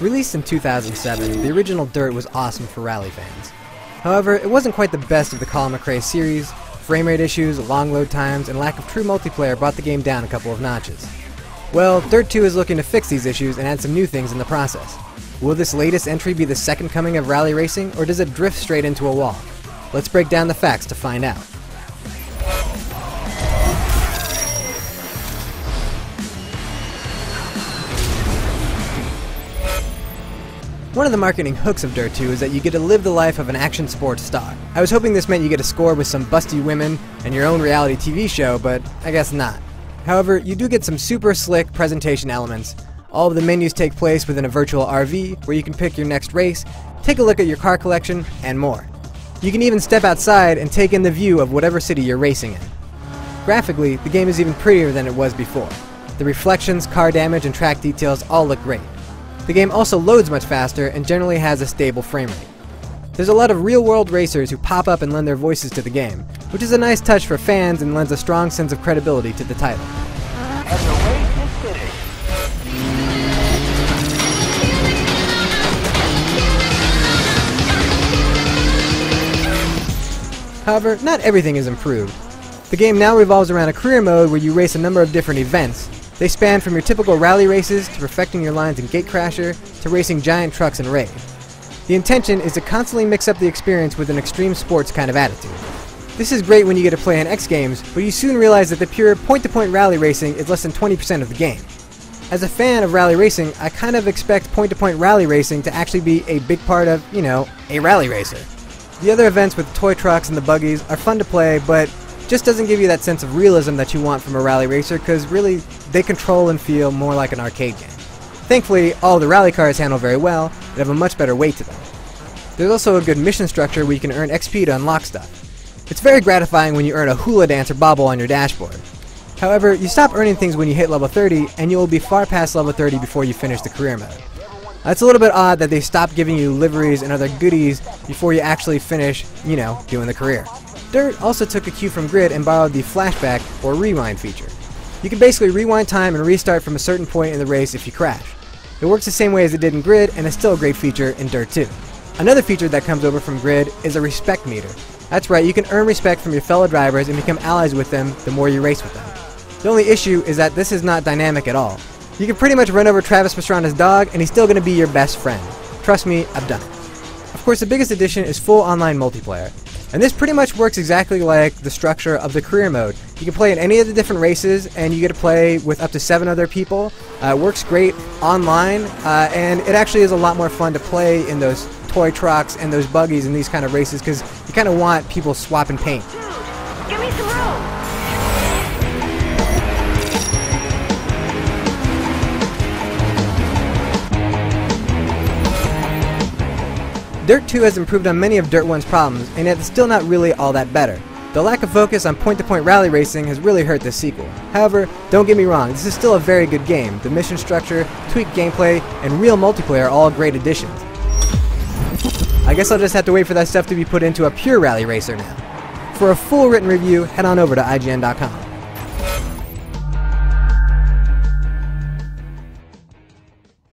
Released in 2007, the original Dirt was awesome for rally fans. However, it wasn't quite the best of the Colin McRae series. Frame rate issues, long load times, and lack of true multiplayer brought the game down a couple of notches. Well, Dirt 2 is looking to fix these issues and add some new things in the process. Will this latest entry be the second coming of rally racing, or does it drift straight into a wall? Let's break down the facts to find out. One of the marketing hooks of Dirt 2 is that you get to live the life of an action sports star. I was hoping this meant you get to score with some busty women and your own reality TV show, but I guess not. However, you do get some super slick presentation elements. All of the menus take place within a virtual RV where you can pick your next race, take a look at your car collection, and more. You can even step outside and take in the view of whatever city you're racing in. Graphically, the game is even prettier than it was before. The reflections, car damage, and track details all look great. The game also loads much faster and generally has a stable frame rate. There's a lot of real-world racers who pop up and lend their voices to the game, which is a nice touch for fans and lends a strong sense of credibility to the title. And the race is sitting. However, not everything is improved. The game now revolves around a career mode where you race a number of different events. They span from your typical rally races to perfecting your lines in Gatecrasher to racing giant trucks in Raid. The intention is to constantly mix up the experience with an extreme sports kind of attitude. This is great when you get to play in X Games, but you soon realize that the pure point-to-point rally racing is less than 20% of the game. As a fan of rally racing, I kind of expect point-to-point rally racing to actually be a big part of, a rally racer. The other events with toy trucks and the buggies are fun to play, but just doesn't give you that sense of realism that you want from a rally racer, because really, they control and feel more like an arcade game. Thankfully, all the rally cars handle very well and have a much better weight to them. There's also a good mission structure where you can earn XP to unlock stuff. It's very gratifying when you earn a hula dance or bobble on your dashboard. However, you stop earning things when you hit level 30, and you will be far past level 30 before you finish the career mode. It's a little bit odd that they stop giving you liveries and other goodies before you actually finish, doing the career. Dirt also took a cue from Grid and borrowed the flashback or rewind feature. You can basically rewind time and restart from a certain point in the race if you crash. It works the same way as it did in Grid and is still a great feature in Dirt 2. Another feature that comes over from Grid is a respect meter. That's right, you can earn respect from your fellow drivers and become allies with them the more you race with them. The only issue is that this is not dynamic at all. You can pretty much run over Travis Pastrana's dog and he's still going to be your best friend. Trust me, I've done it. Of course, the biggest addition is full online multiplayer. And this pretty much works exactly like the structure of the career mode. You can play in any of the different races, and you get to play with up to 7 other people. It works great online, and it actually is a lot more fun to play in those toy trucks and those buggies and these kind of races, because you kind of want people swapping paint. Dude, give me some room. Dirt 2 has improved on many of Dirt 1's problems, and yet it's still not really all that better. The lack of focus on point-to-point rally racing has really hurt this sequel. However, don't get me wrong, this is still a very good game. The mission structure, tweaked gameplay, and real multiplayer are all great additions. I guess I'll just have to wait for that stuff to be put into a pure rally racer now. For a full written review, head on over to IGN.com.